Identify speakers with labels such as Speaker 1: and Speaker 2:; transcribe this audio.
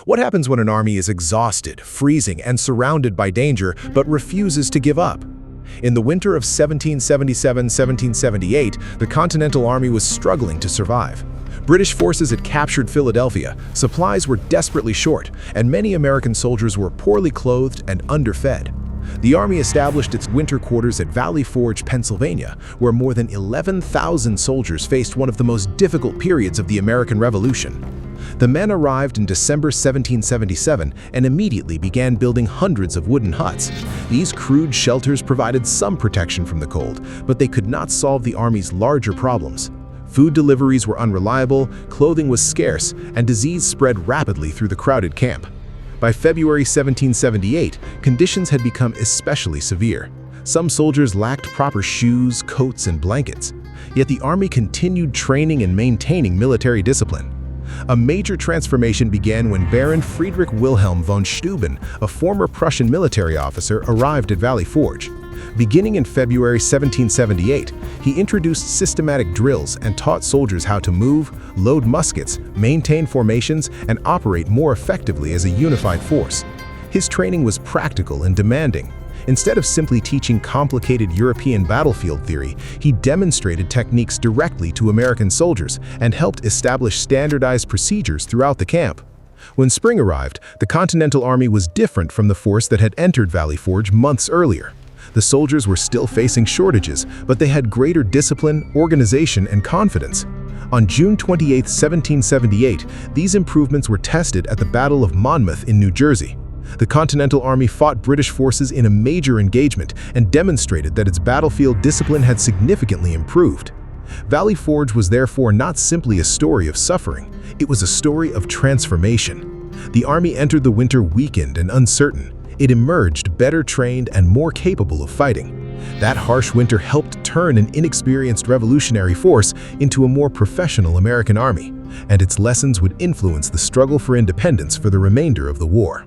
Speaker 1: What happens when an army is exhausted, freezing, and surrounded by danger, but refuses to give up? In the winter of 1777-1778, the Continental Army was struggling to survive. British forces had captured Philadelphia, supplies were desperately short, and many American soldiers were poorly clothed and underfed. The Army established its winter quarters at Valley Forge, Pennsylvania, where more than 11,000 soldiers faced one of the most difficult periods of the American Revolution. The men arrived in December 1777 and immediately began building hundreds of wooden huts. These crude shelters provided some protection from the cold, but they could not solve the Army's larger problems. Food deliveries were unreliable, clothing was scarce, and disease spread rapidly through the crowded camp. By February 1778, conditions had become especially severe. Some soldiers lacked proper shoes, coats, and blankets. Yet the Army continued training and maintaining military discipline. A major transformation began when Baron Friedrich Wilhelm von Steuben, a former Prussian military officer, arrived at Valley Forge. Beginning in February 1778, he introduced systematic drills and taught soldiers how to move, load muskets, maintain formations, and operate more effectively as a unified force. His training was practical and demanding. Instead of simply teaching complicated European battlefield theory, he demonstrated techniques directly to American soldiers and helped establish standardized procedures throughout the camp. When spring arrived, the Continental Army was different from the force that had entered Valley Forge months earlier. The soldiers were still facing shortages, but they had greater discipline, organization, and confidence. On June 28, 1778, these improvements were tested at the Battle of Monmouth in New Jersey. The Continental Army fought British forces in a major engagement and demonstrated that its battlefield discipline had significantly improved. Valley Forge was therefore not simply a story of suffering, it was a story of transformation. The Army entered the winter weakened and uncertain. It emerged better trained and more capable of fighting. That harsh winter helped turn an inexperienced revolutionary force into a more professional American army, and its lessons would influence the struggle for independence for the remainder of the war.